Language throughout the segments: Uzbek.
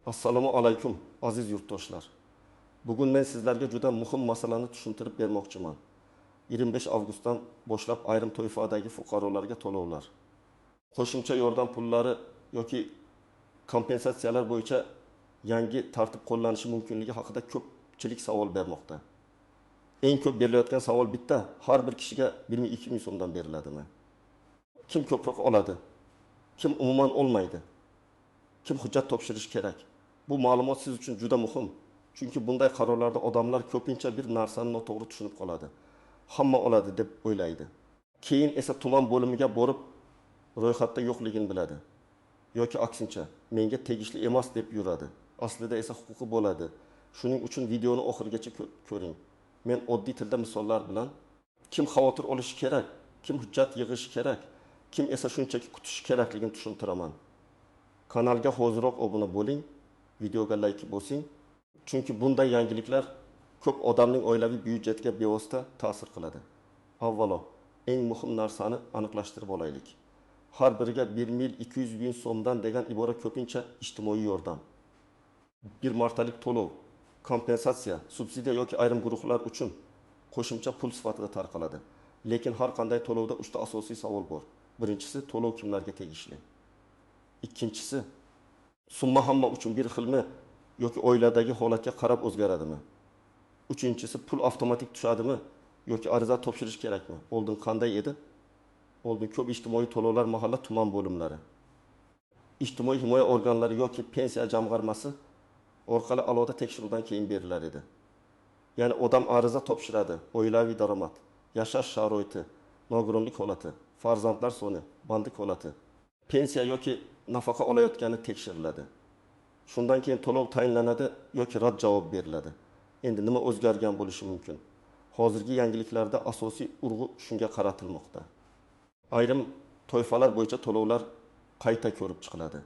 Assalomu alaykum aziz yurtdoshlar. Bugun men sizlarga juda muhim masalani tushuntirib bermoqchiman. 25 avgustdan boshlab ayrim toifadagi fuqarolarga to'lovlar, qo'shimcha yordam pullari yoki kompensatsiyalar bo'yicha yangi tartib qo'llanishi mumkinligi haqida ko'pchilik savol bermoqda. Eng ko'p berilayotgan savol bitta: har bir kishiga 1-2 ming so'mdan beriladimi? Kim ko'proq oladi? Kim umuman olmaydi? Kim hujjat topshirish kerak? Bu ma'lumot siz uchun juda muhim. Chunki bunday qarorlarda odamlar ko'pincha bir narsani noto'g'ri tushunib qoladi. Hamma oladi deb o'ylaydi. Keyin esa tuman bo'limiga borib ro'yxatda yo'qligini biladi. Yoki aksincha, menga tegishli emas deb yuradi. Aslida esa huquqi bo'ladi. Shuning uchun videoni oxirigacha ko'ring. Men oddiy tilda misollar bilan kim xavotir olishi kerak, kim hujjat yig'ishi kerak, kim esa shunchaki kutishi kerakligini tushuntiraman. Kanalga hoziroq obuna bo'ling, videoga like bosing. Chunki bunday yangiliklar ko'p odamning oilaviy byudjetiga bevosita ta'sir qiladi. Avvalo, eng muhim narsani aniqlashtirib olaylik. Har biriga 1-200 ming so'mdan degan ibora ko'pincha ijtimoiy yordam, bir martalik to'lov, kompensatsiya, subsidiya yoki ayrim guruhlar uchun qo'shimcha pul sifatida tarqaladi. Lekin har qanday to'lovda 3 ta asosiy savol bor. Birinchisi, to'lov kimlarga tegishli? Ikkinchisi, summa hamma uchun bir xilmi yoki oiladagi holatga qarab o'zgaradimi? Uchinchisi, pul avtomatik tushadimi yoki ariza topshirish kerakmi? Oldin qanday edi? Oldin ko'p ijtimoiy to'lovlar mahalla tuman bo'limlari, ijtimoiy himoya organlari yoki pensiya jamg'armasi orqali alohida tekshiruvdan keyin berilar edi. Ya'ni odam ariza topshiradi, oilaviy daromad, yashash sharoiti, nogironlik holati, farzandlar soni, bandlik holati, pensiya yoki nafaqa olayotgani tekshiriladi. Shundan keyin to'lov tayinlanadi yoki rad javob beriladi. Endi nima o'zgargan bo'lishi mumkin? Hozirgi yangiliklarda asosiy urg'u shunga qaratilmoqda. Ayrim toifalar bo'yicha to'lovlar qayta ko'rib chiqiladi.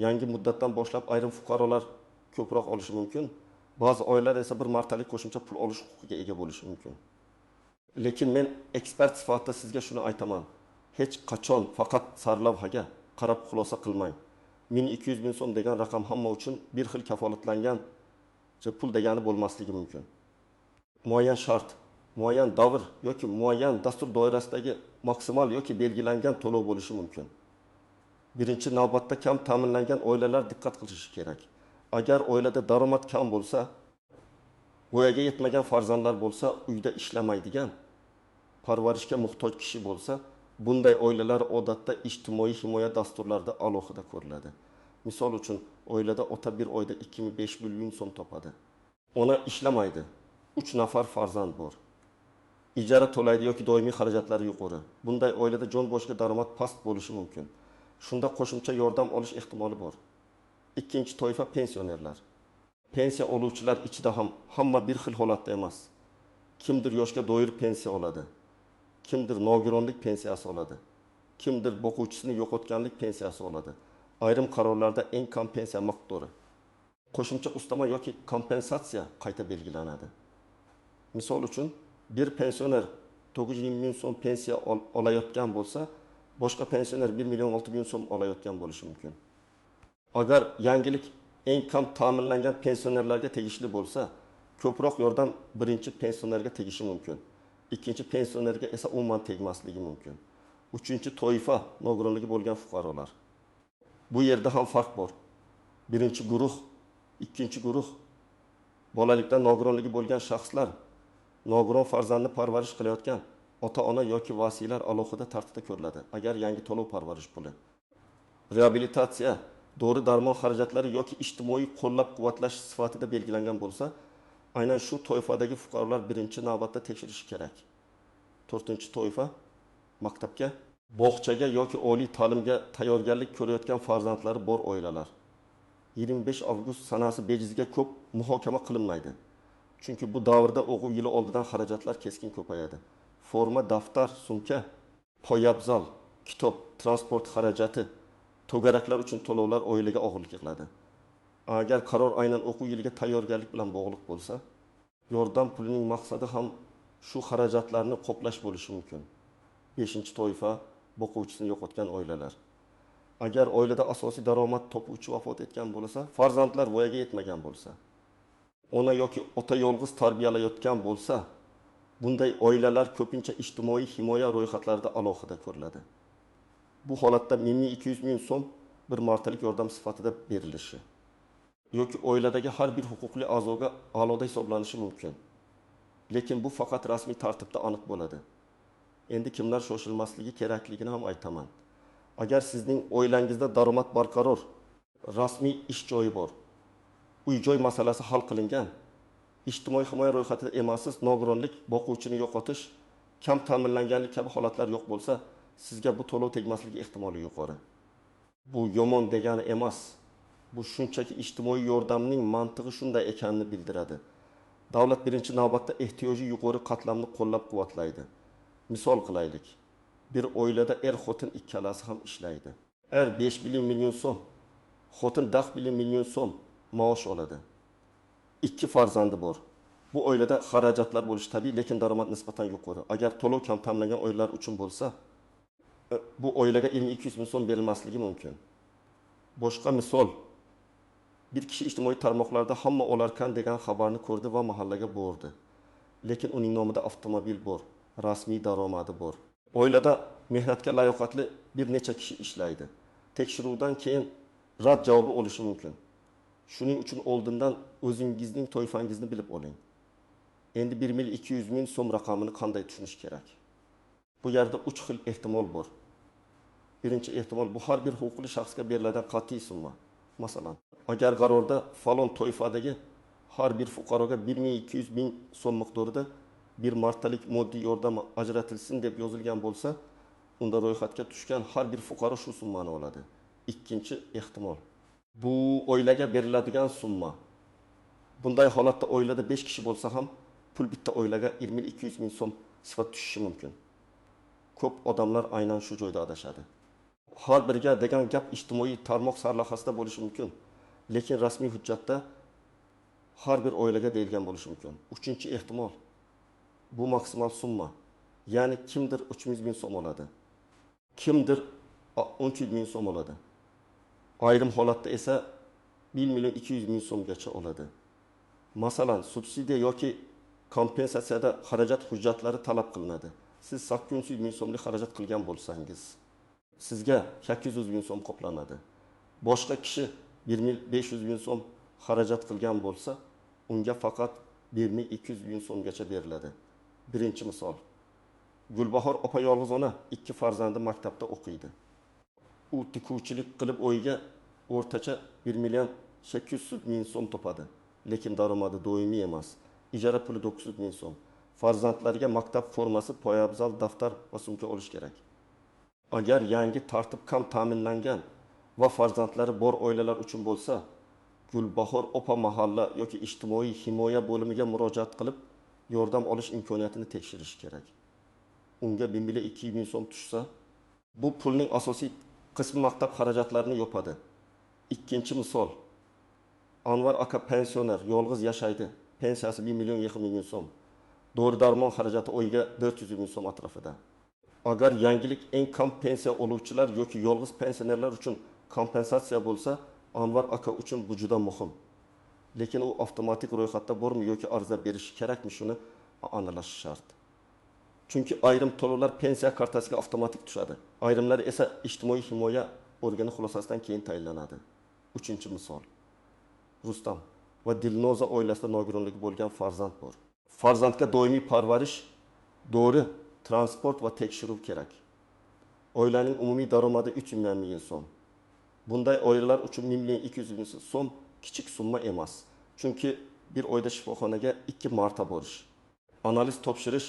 Yangi muddatdan boshlab ayrim fuqarolar ko'proq olishi mumkin. Ba'zi oilalar esa bir martalik qo'shimcha pul olish huquqiga ega bo'lishi mumkin. Lekin men ekspert sifatida sizga shuni aytaman. Hech qachon faqat sarlavhaga qarab xulosa qilmang. 1-200 ming so'm degan raqam hamma uchun bir xil kafolatlangan pul degani bo'lmasligi mumkin. Muayyan shart, muayyan davr yoki muayyan dastur doirasidagi maksimal yoki belgilangan to'lov bo'lishi mumkin. Birinchi navbatda kam ta'minlangan oilalar diqqat qilishi kerak. Agar oilada daromad kam bo'lsa, voyaga yetmagan farzandlar bo'lsa, uyda ishlamaydigan, parvarishga muhtoj kishi bo'lsa, bunday oilalar odatda ijtimoiy himoya dasturlarida alohida ko'riladi. Misol uchun, oilada ota bir oyda 2500 ming so'm topadi. Ona ishlamaydi. 3 nafar farzand bor. Ijara to'laydi yoki doimiy xarajatlari yuqori. Bunday oilada jon boshiga daromad past bo'lishi mumkin. Shunda qo'shimcha yordam olish ehtimoli bor. Ikkinchi toifa pensionerlar. Pensiya oluvchilar ichida ham hamma bir xil holatda emas. Kimdir yoshga doir pensiya oladi. Kimdir nogironlik pensiyasi oladi. Kimdir boquvchisini yo'qotganlik pensiyasi oladi. Ayrim qarorlarda eng kam pensiya miqdori, qo'shimcha ustama yoki kompensatsiya qayta belgilanadi. Misol uchun, bir pensioner 900 ming so'm pensiya olayotgan bo'lsa, boshqa pensioner 1,6 million so'm olayotgan bo'lishi mumkin. Agar yangilik eng kam ta'minlangan pensionerlarga tegishli bo'lsa, ko'proq yordam birinchi pensionerga tegishi mumkin. Ikkinchi pensionerga esa umuman tegmasligi mumkin. Uchinchi toifa nogironligi bo'lgan fuqarolar. Bu yerda ham farq bor. Birinchi guruh, ikkinchi guruh bolalikdan nogironligi bo'lgan shaxslar nogiron farzandni parvarish qilayotgan ota-ona yoki vasiylar alohida tartibda ko'riladi. Agar yangi to'lov parvarish puli, reabilitatsiya, dori-darmon xarajatlari yoki ijtimoiy qo'llab-quvvatlash sifatida belgilangan bo'lsa, aynan shu toifadagi fuqarolar birinchi navbatda tekshirishi kerak. To'rtinchi toifa maktabga, bog'chaga yoki oliy ta'limga tayyorgarlik ko'rayotgan farzandlari bor oilalar. 25 avgust sanasi bejizga ko'p muhokama qilinmaydi. Chunki bu davrda o'quv yili oldidan xarajatlar keskin ko'payadi. Forma, daftar, sumka, poyabzal, kitob, transport xarajati, to'garaklar uchun to'lovlar oilaga og'irlik qiladi. Agar qaror aynan o'quv yiliga tayyorgarlik bilan bog'liq bo'lsa, yordam pulining maqsadi ham shu xarajatlarni qoplash bo'lishi mumkin. 5-toifa boquvchisini yo'qotgan oilalar. Agar oilada asosiy daromad topuvchi vafot etgan bo'lsa, farzandlar voyaga yetmagan bo'lsa, ona yoki ota yolg'iz tarbiyalayotgan bo'lsa, bunday oilalar ko'pincha ijtimoiy himoya ro'yxatlarida alohida ko'riladi. Bu holatda 200 ming so'm bir martalik yordam sifatida berilishi yoki oiladagi har bir huquqli a'zoga a'loda hisoblanishi mumkin. Lekin bu faqat rasmiy tartibda aniq bo'ladi. Endi kimlar shoshilmasligi kerakligini ham aytaman. Agar sizning oilangizda daromad barqaror, rasmiy ish joyi bor, uy-joy masalasi hal qilingan, ijtimoiy himoya ro'yxatida emassiz, nogironlik, boquvchini yo'qotish, kam ta'minlanganlik kabi holatlar yo'q bo'lsa, sizga bu to'lov tegmasligi ehtimoli yuqori. Bu yomon degani emas. Bu shunchaki ijtimoiy yordamning mantig'i shunday ekanini bildiradi. Davlat birinchi navbatda ehtiyoji yuqori qatlamni qo'llab-quvvatlaydi. Misol qilaylik. Bir oilada xotin ikkalasi ham ishlaydi. 5 million so'm, xotin 10 million so'm maosh oladi. 2 farzandi bor. Bu oilada xarajatlar bo'lishi tabiiy, lekin daromad nisbatan yuqori. Agar to'lov kam ta'minlangan oilalar uchun bo'lsa, bu oilaga 200 ming so'm berilmasligi mumkin. Boshqa misol, bir kishi ijtimoiy tarmoqlarda hamma olarkan degan xabarni ko'rdi va mahallaga bordi. Lekin uning nomida avtomobil bor, rasmiy daromadi bor. Oilada mehnatga layoqatli bir necha kishi ishlaydi. Tekshiruvdan keyin rad javobi olishi mumkin. Shuning uchun oldindan o'zingizning toifangizni bilib oling. Endi 1 ming so'm raqamini qanday tushunish kerak? Bu yerda 3 xil ehtimol bor. Birinchi ehtimol, bu har bir huquqli shaxsga beriladigan qat'iy summa. Masalan, agar qarorda falon toifadagi har bir fuqaroga 1 ming so'm miqdorida bir martalik moddiy yordam ajratilsin deb yozilgan bo'lsa, unda ro'yxatga tushgan har bir fuqaro shu summani oladi. Ikkinchi ehtimol, bu oilaga beriladigan summa. Bunday holatda oilada 5 kishi bo'lsa ham, pul bitta oilaga 200 ming so'm sifat tushishi mumkin. Ko'p odamlar aynan shu joyda adashadi. Har biriga degan gap ijtimoiy tarmoq sarlavhasida bo'lishi mumkin, lekin rasmiy hujjatda har bir oilaga deyilgan bo'lishi mumkin. Uchinchi ehtimol, bu maksimal summa. Ya'ni kimdir 300 ming so'm oladi, kimdir 12 ming so'm oladi. Ayrim holatda esa 1 200 ming so'mgacha oladi. Masalan, subsidiya yoki kompensatsiyada xarajat hujjatlari talab qilinadi. Siz 800 ming so'mlik xarajat qilgan bo'lsangiz, sizga 800 ming so'm qoplanadi. Boshqa kishi 1500 ming so'm xarajat qilgan bo'lsa, unga faqat 1200 ming so'mgacha beriladi. Birinchi misol. Gulbahor opa yolg'iz ona, 2 farzandi maktabda o'qiydi. U tikuvchilik qilib o'yiga o'rtacha 1 800 ming so'm topadi, lekin daromadi doimiy emas. Ijara puli 900 ming so'm. Farzandlariga maktab formasi, poyabzal, daftar va sumka olish kerak. Agar yangi tartib kam ta'minlangan va farzandlari bor oilalar uchun bo'lsa, Gulbahor opa mahalla yoki ijtimoiy himoya bo'limiga murojaat qilib, yordam olish imkoniyatini tekshirish kerak. Unga 1 ming so'm tushsa, bu pulning asosiy qismi maktab xarajatlarini yopadi. Ikkinchi misol, Anvar aka pensioner, yolg'iz yashaydi. Pensiyasi 1 ming so'm. Dori-darmon xarajati oyiga 400 ming so'm atrofida. Agar yangilik eng kam pensiya oluvchilar yoki yolg'iz pensionerlar uchun kompensatsiya bo'lsa, Anvar aka uchun bu juda muhim. Lekin u avtomatik ro'yxatda bormi yoki ariza berishi kerakmi, shuni aniqlash shart. Chunki ayrim to'lovlar pensiya kartasiga avtomatik tushadi. Ayrimlari esa ijtimoiy himoya organi xulosasidan keyin tayinlanadi. Uchinchi misol. Rustam va Dilnoza oilasida nogironligi bo'lgan farzand bor. Farzandga doimiy parvarish, dori, transport va tekshiruv kerak. Oilaning umumiy daromadi 3 ming so'm. Bunday oilalar uchun 1 200 ming so'm kichik summa emas. Chunki bir oyda shifoxonaga 2 marta borish, analiz topshirish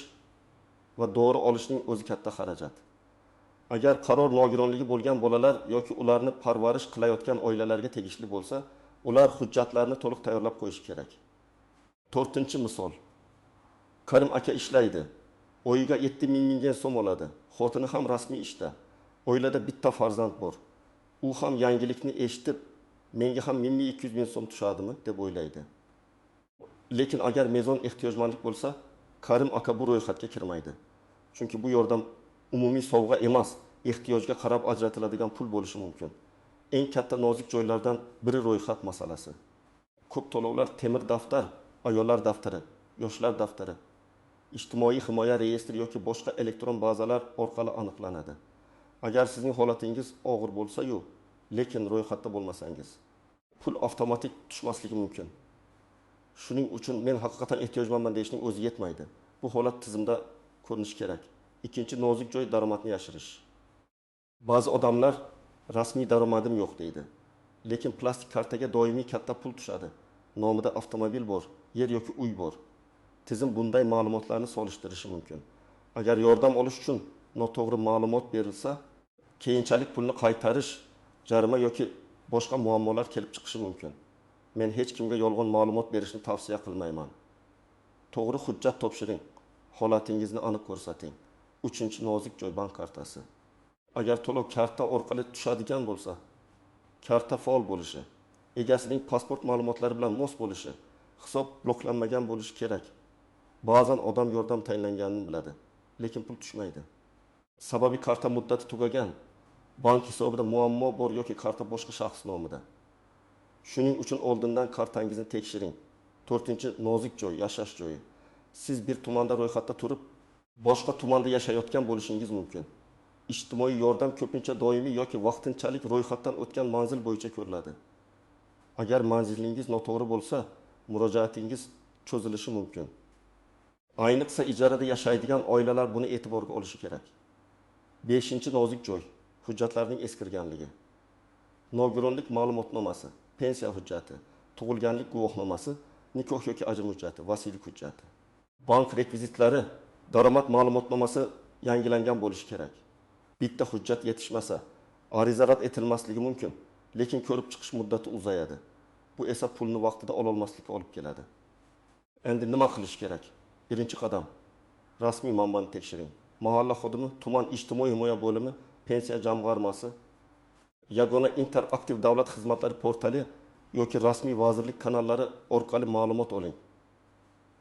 va dori olishning o'zi katta xarajat. Agar qaror nogironligi bo'lgan bolalar yoki ularni parvarish qilayotgan oilalarga tegishli bo'lsa, ular hujjatlarni to'liq tayyorlab qo'yish kerak. 4-chi misol. Karim aka ishlaydi. Oyiga 7 ming so'm oladi. Xotini ham rasmiy ishda. Oilada bitta farzand bor. U ham yangilikni eshitib, menga ham 1200 ming so'm tushadimi deb o'ylaydi. Lekin agar mezon ehtiyojmandlik bo'lsa, Karim aka bu ro'yxatga kirmaydi. Chunki bu yordam umumiy sovg'a emas, ehtiyojga qarab ajratiladigan pul bo'lishi mumkin. Eng katta nozik joylardan biri ro'yxat masalasi. Ko'p to'lovlar temir daftar, ayollar daftari, yoshlar daftari, ijtimoiy himoya reyestri yoki boshqa elektron bazalar orqali aniqlanadi. Agar sizning holatingiz og'ir bo'lsa-yu, lekin ro'yxatda bo'lmasangiz, pul avtomatik tushmasligi mumkin. Shuning uchun men haqiqatan ehtiyojmanman deyishning o'zi yetmaydi. Bu holat tizimda ko'rinishi kerak. Ikkinchi nozik joy daromadni yashirish. Ba'zi odamlar rasmiy daromadim yo'q deydi. Lekin plastik kartaga doimiy katta pul tushadi. Nomida avtomobil bor, yer yoki uy bor. Tizim bunday ma'lumotlarni solishtirishi mumkin. Agar yordam olish uchun noto'g'ri ma'lumot berilsa, keyinchalik pulni qaytarish, jarima yoki boshqa muammolar kelib chiqishi mumkin. Men hech kimga yolg'on ma'lumot berishni tavsiya qilmayman. To'g'ri hujjat topshiring. Holatingizni aniq ko'rsating. 3-nozik joy bank kartasi. Agar to'lov karta orqali tushadigan bo'lsa, karta faol bo'lishi, egasining pasport ma'lumotlari bilan mos bo'lishi, hisob bloklanmagan bo'lishi kerak. Ba'zan odam yordam tayinlanganini biladi, lekin pul tushmaydi. Sababi karta muddati tugagan, bank hisobida muammo bor yoki karta boshqa shaxs nomida. Shuning uchun oldindan kartangizni tekshiring. 4-nozik joy, yashash joyi. Siz bir tumanda ro'yxatda turib, boshqa tumanda yashayotgan bo'lishingiz mumkin. Ijtimoiy yordam ko'pincha doimiy yoki vaqtinchalik ro'yxatdan o'tgan manzil bo'yicha ko'riladi. Agar manzilingiz noto'g'ri bo'lsa, murojaatingiz cho'zilishi mumkin. Ayniqsa ijarada yashaydigan oilalar buni e'tiborga olishi kerak. 5-nozik joy, hujjatlarning eskirganligi. Nogironlik ma'lumotnomasi, pensiya hujjati, tug'ilganlik guvohnomasi, nikoh yoki ajrim hujjati, vasiylik hujjati. Bank rekvizitlari, daromad ma'lumotnomasi yangilangan bo'lishi kerak. Bitta hujjat yetishmasa, ariza rad etilmasligi mumkin, lekin ko'rib chiqish muddati uzayadi. Bu esa pulni vaqtida ola olmaslikka olib keladi. Endi nima qilish kerak? Birinchi qadam, rasmiy manbani tekshiring. Mahalla xodimi, tuman ijtimoiy himoya bo'limi, pensiya jamg'armasi, yagona interaktiv davlat xizmatlari portali yoki rasmiy vazirlik kanallari orqali ma'lumot oling.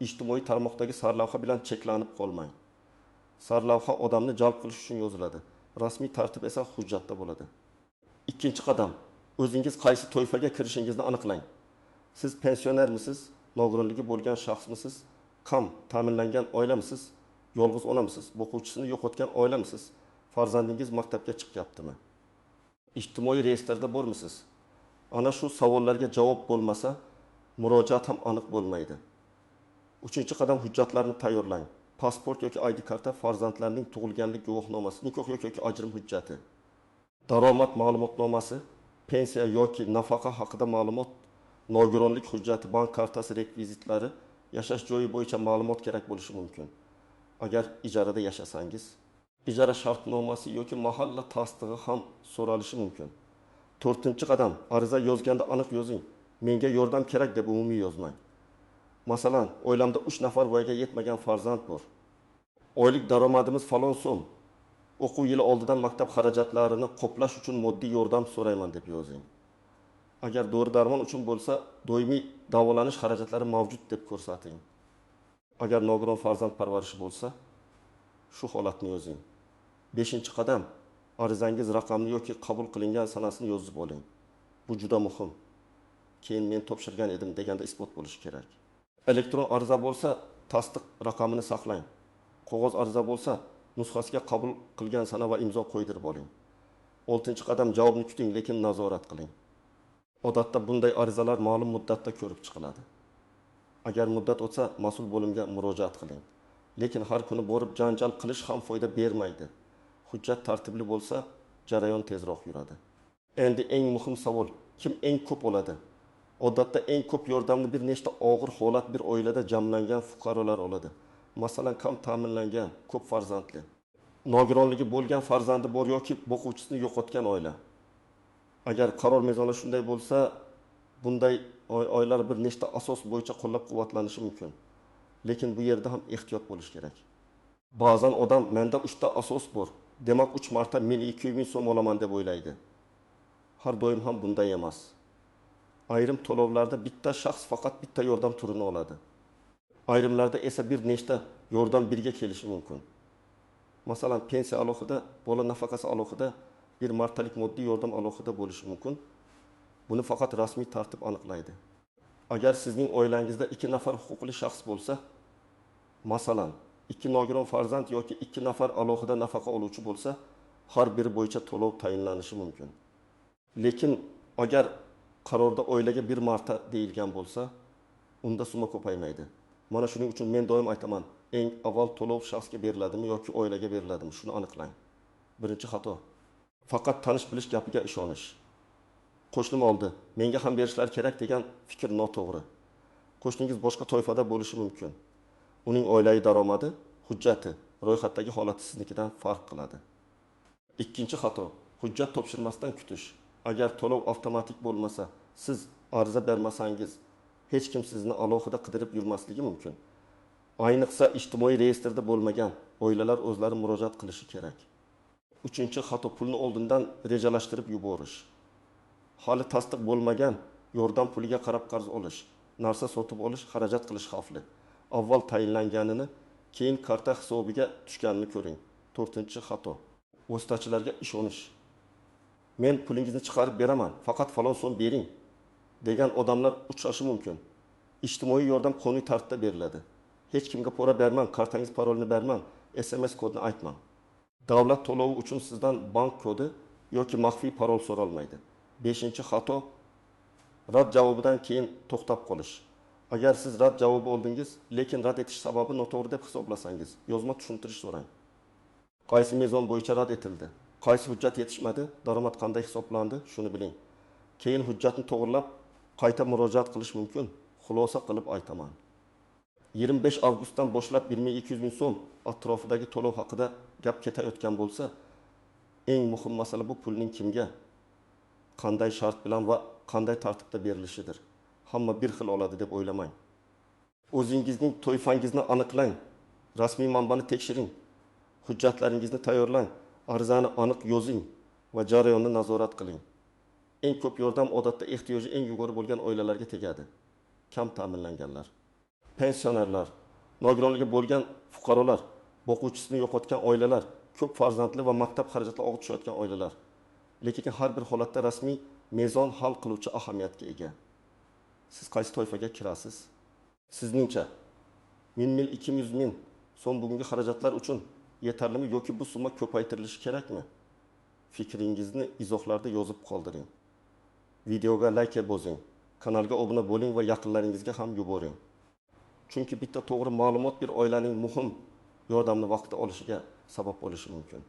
Ijtimoiy tarmoqdagi sarlavha bilan cheklanib qolmang. Sarlavha odamni jalb qilish uchun yoziladi. Rasmiy tartib esa hujjatda bo'ladi. Ikkinchi qadam, o'zingiz qaysi toifaga kirishingizni aniqlang. Siz pensionermisiz, nogironligi bo'lgan shaxsmisiz, kam ta'minlangan oilamisiz, yolg'iz onamisiz, o'quvchisini yo'qotgan oilamisiz, farzandingiz maktabga chiqyaptimi? Ijtimoiy reyestrda bormisiz? Ana shu savollarga javob bo'lmasa, murojaat ham aniq bo'lmaydi. 3-qadam, hujjatlarni tayyorlang. Pasport yoki ID karta, farzandlarning tug'ilganlik guvohnomasi, nikoh yoki ajrim hujjati, daromad ma'lumotnomasi, pensiya yoki nafaqa haqida ma'lumot, nogironlik hujjati, bank kartasi rekvizitlari, yashash joyi bo'yicha ma'lumot kerak bo'lishi mumkin. Agar ijarada yashasangiz, ijara shartnomasi yoki mahalla tasdig'i ham so'ralishi mumkin. 4-qadam, ariza yozganda aniq yozing. Menga yordam kerak deb umumiy yozmang. Masalan, oilamda 3 nafar voyaga yetmagan farzand bor. Oylik daromadimiz falon so'm. O'quv yili oldidan maktab xarajatlarini qoplash uchun moddiy yordam so'rayman deb yozing. Agar dori-darmon uchun bo'lsa, doimiy davolanish xarajatlari mavjud deb ko'rsating. Agar nogiron farzand parvarishi bo'lsa, shu holatni yozing. 5-qadam, arizangiz raqamni yoki qabul qilingan sanasini yozib oling. Bu juda muhim. Keyin men topshirgan edim deganda isbot bo'lishi kerak. Elektron ariza bo'lsa, tasdiq raqamini saqlang. Qog'oz ariza bo'lsa, nusxasiga qabul qilgan sana va imzo qo'ydirib oling. 6-qadam, javobni kuting, lekin nazorat qiling. Odatda bunday arizalar ma'lum muddatda ko'rib chiqiladi. Agar muddat o'tsa, mas'ul bo'limga murojaat qiling. Lekin har kuni borib janjal qilish ham foyda bermaydi. Hujjat tartibli bo'lsa, jarayon tezroq yuradi. Endi eng muhim savol, kim eng ko'p oladi? Odatda eng ko'p yordamni bir nechta og'ir holat bir oilada jamlangan fuqarolar oladi. Masalan, kam ta'minlangan, ko'p farzandli, nogironligi bo'lgan farzandi bor yoki o'quvchisini yo'qotgan oila. Agar qaror mezoni shunday bo'lsa, bunday oilalar bir nechta asos bo'yicha qo'llab-quvvatlanishi mumkin. Lekin bu yerda ham ehtiyot bo'lish kerak. Ba'zan odam menda 3 ta asos bor, demak 3 marta men 2000 so'm olaman deb o'ylaydi. Har doim ham bunday emas. Ayrim to'lovlarda bitta shaxs faqat bitta yordam turini oladi. Ayrimlarda esa bir nechta yordam birga kelishi mumkin. Masalan, pensiya alohida, bola nafaqasi alohida, bir martalik moddiy yordam alohida bo'lishi mumkin. Buni faqat rasmiy tartib aniqlaydi. Agar sizning oilangizda 2 nafar huquqli shaxs bo'lsa, masalan, 2 nogiron farzand yoki 2 nafar alohida nafaqa oluvchi bo'lsa, har biri bo'yicha to'lov tayinlanishi mumkin. Lekin agar qarorda oilaga bir marta deyilgan bo'lsa, unda summa ko'paymaydi. Mana shuning uchun men doim aytaman, eng avval to'lov shaxsga beriladimi yoki oilaga beriladimi, shuni aniqlang. Birinchi xato. Faqat tanish bilish gapiga ishonish. Qo'shnim oldi, menga ham berishlari kerak degan fikr noto'g'ri. Qo'shningiz boshqa toifada bo'lishi mumkin. Uning oilaviy daromadi, hujjati, ro'yxatdagi holati siznikidan farq qiladi. Ikkinchi xato, hujjat topshirmasdan kutish. Agar to'lov avtomatik bo'lmasa, siz ariza bermasangiz, hech kim sizni alohida qidirib yurmasligi mumkin. Ayniqsa ijtimoiy reyestrda bo'lmagan oilalar o'zlari murojaat qilishi kerak. Uchinchi xato, pulni oldindan rejalashtirib yuborish. Hali tasdiq bo'lmagan yordam puliga qarab qarz olish, narsa sotib olish, xarajat qilish xavfli. Avval tayinlanganini, keyin karta hisobiga tushganini ko'ring. To'rtinchi xato, vositachilarga ishonish. Men pulingizni chiqarib beraman, faqat falon so'm bering degan odamlar uchrashi mumkin. Ijtimoiy yordam qonuniy tartibda beriladi. Hech kimga pora bermang, kartangiz parolini bermang, SMS kodini aytmang. Davlat to'lovi uchun sizdan bank kodi yoki maxfiy parol so'ralmaydi. Beshinchi xato, rad javobidan keyin to'xtab qolish. Agar siz rad javobi oldingiz, lekin rad etish sababi noto'g'ri deb hisoblasangiz, yozma tushuntirish so'rang. Qaysi mezon bo'yicha rad etildi? Qaysi hujjat yetishmadi? Daromad qanday hisoblandi? Shuni biling. Keyin hujjatni to'g'rilab, qayta murojaat qilish mumkin. Xulosa qilib aytaman. 25 avgustdan boshlab 1.200 ming so'm atrofidagi to'lov haqida gap ketayotgan bo'lsa, eng muhim masala bu pulning kimga, qanday shart bilan va qanday tartibda berilishidir. Hamma bir xil oladi deb o'ylamang. O'zingizning toifangizni aniqlang, rasmiy manbani tekshiring, hujjatlaringizni tayyorlang, arizani aniq yozing va jarayonni nazorat qiling. Eng ko'p yordam odatda ehtiyoji eng yuqori bo'lgan oilalarga tegadi. Kam ta'minlanganlar, pensionerlar, nogironligi bo'lgan fuqarolar, boquvchisini yo'qotgan oilalar, ko'p farzandli va maktab xarajatlari og'ir tushayotgan oilalar. Lekin har bir holatda rasmiy mezon hal qiluvchi ahamiyatga ega. Siz qaysi toifaga kirasiz? Sizningcha 1000 ming, 200 ming so'm bugungi xarajatlar uchun yetarlimi yoki bu summa ko'paytirilishi kerakmi? Fikringizni izohlarda yozib qoldiring. Videoga like bosing, kanalga obuna bo'ling va yaqinlaringizga ham yuboring. Chunki bitta to'g'ri ma'lumot bir oilaning muhim yordamni vaqtida olishiga sabab bo'lishi mumkin.